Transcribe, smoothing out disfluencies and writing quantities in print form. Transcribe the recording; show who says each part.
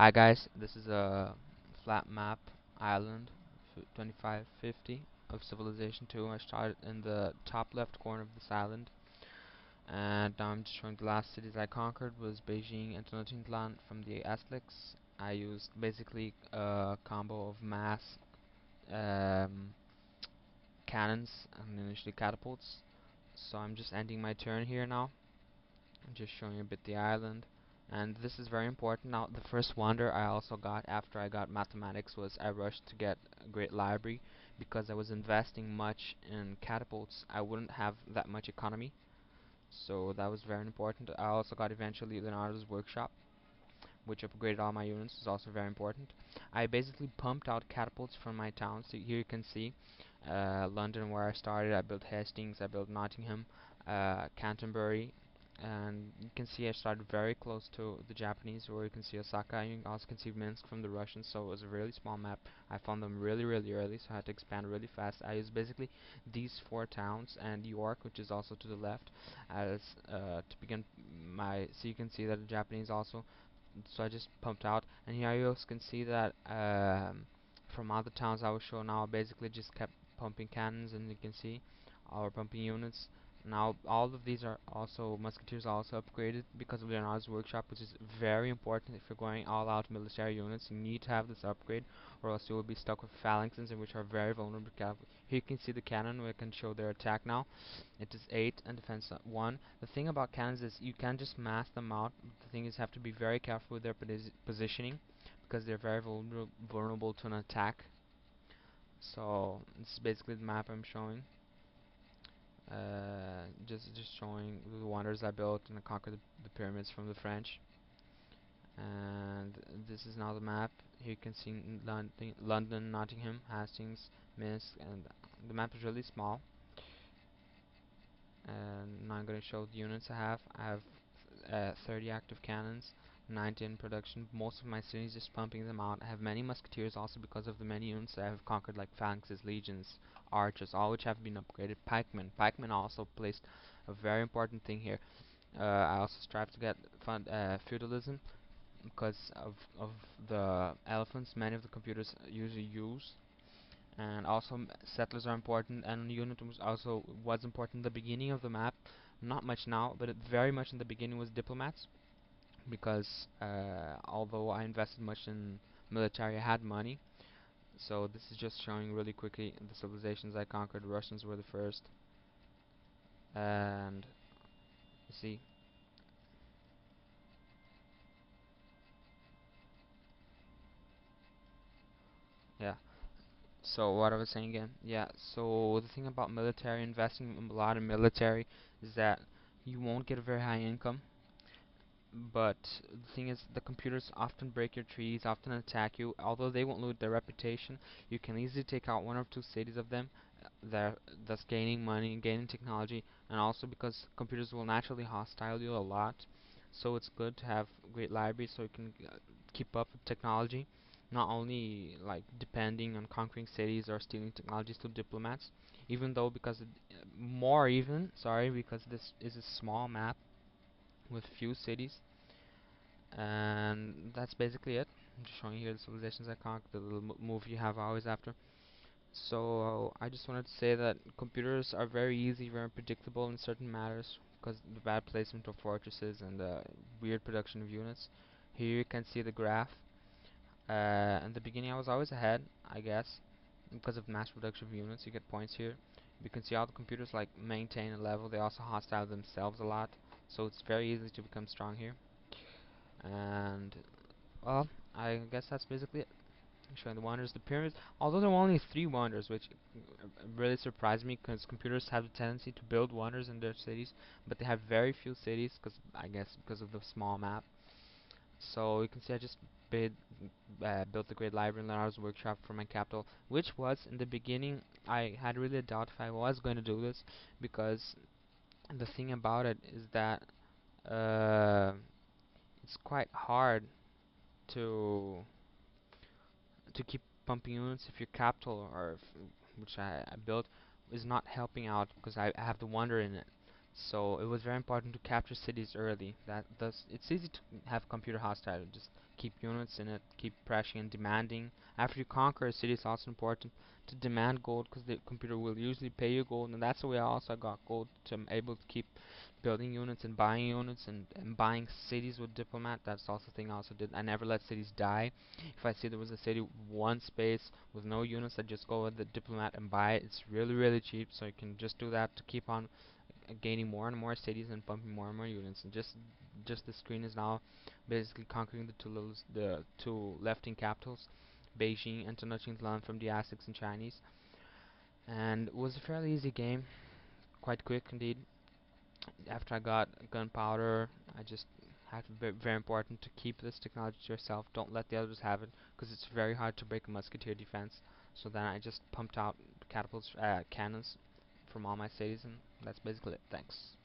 Speaker 1: Hi guys, this is a flat map island 2550 of Civilization 2. I started in the top left corner of this island, and now I'm just showing the last cities I conquered was Beijing and Tenochtitlan from the Aztecs. I used basically a combo of mass um, cannons and initially catapults. So I'm just ending my turn here now. I'm just showing a bit the island. And this is very important. Now, the first wonder I also got after I got mathematics was I rushed to get a great library because I was investing much in catapults. I wouldn't have that much economy, so that was very important. I also got eventually Leonardo's workshop, which upgraded all my units, is also very important. I basically pumped out catapults from my towns. So here you can see London where I started. I built Hastings, I built Nottingham, Canterbury, and you can see I started very close to the Japanese, where you can see Osaka, and you also can see Minsk from the Russians, so it was a really small map. I found them really early, so I had to expand really fast. I used basically these four towns and York, which is also to the left, as to begin my, so you can see that the Japanese also, so I just pumped out, and here you also can see that from other towns I will show now, I basically just kept pumping cannons, and you can see our pumping units. Now all of these are also, musketeers are also upgraded because of Leonardo's workshop, which is very important. If you're going all out military units, you need to have this upgrade, or else you will be stuck with phalanxes, which are very vulnerable. Here you can see the cannon, we can show their attack now. It is 8 and defense 1. The thing about cannons is you can just mass them out. The thing is, you have to be very careful with their positioning because they're very vulnerable to an attack. So this is basically the map I'm showing. Just showing the wonders I built and I conquered the pyramids from the French. And this is now the map. Here you can see London, Nottingham, Hastings, Minsk, and the map is really small. And now I'm going to show the units I have. I have 30 active cannons, 90 in production. Most of my cities just pumping them out. I have many musketeers also because of the many units I have conquered, like phalanxes, legions, archers, all which have been upgraded. Pikemen also placed a very important thing here. I also strive to get feudalism because of the elephants many of the computers usually use, and also settlers are important, and unit was important in the beginning of the map, not much now, but it very much in the beginning was diplomats, because although I invested much in military, I had money. So this is just showing really quickly the civilizations I conquered. Russians were the first, and you see, yeah. So what I was saying again, yeah. So the thing about military, investing a lot in military, is that you won't get a very high income. But the thing is, the computers often break your trees, often attack you. Although they won't lose their reputation, you can easily take out one or two cities of them, thus gaining money, gaining technology, and also because computers will naturally hostile you a lot. So it's good to have great libraries so you can keep up with technology, not only like depending on conquering cities or stealing technologies to diplomats. Even though because more even, sorry, because this is a small map with few cities, and that's basically it. I'm just showing you here the civilizations I conquered, the little move you have always after. So I just wanted to say that computers are very easy, very predictable in certain matters because the bad placement of fortresses and the weird production of units. Here you can see the graph. In the beginning I was always ahead, I guess, because of mass production of units. You get points here. You can see all the computers like maintain a level. They also hostile themselves a lot, so it's very easy to become strong here. And well, I guess that's basically it. Showing the wonders, the pyramids. Although there were only 3 wonders, which really surprised me, because computers have the tendency to build wonders in their cities, but they have very few cities, because I guess because of the small map. So you can see I just built the great library in Leonardo's workshop for my capital, which was in the beginning I had really a doubt if I was going to do this, because the thing about it is that uh, it's quite hard to keep pumping units if your capital, or which I built, is not helping out because I have the wonder in it. So it was very important to capture cities early. That thus it's easy to have computer hostile. Just keep units in it, keep pressuring and demanding. After you conquer a city, it's also important to demand gold because the computer will usually pay you gold, and that's the way I also got gold to able to keep building units and buying cities with diplomat. That's also the thing I also did. I never let cities die. If I see there was a city one space with no units, I just go with the diplomat and buy it. It's really cheap, so you can just do that to keep on gaining more and more cities and pumping more and more units. And just the screen is now basically conquering the two left-wing capitals, Beijing and Tenochtitlan from the Aztecs and Chinese. And it was a fairly easy game, quite quick indeed. After I got gunpowder, I just had to very important to keep this technology to yourself. Don't let the others have it, because it's very hard to break a musketeer defense. So then I just pumped out catapults, cannons from all my cities, and that's basically it. Thanks.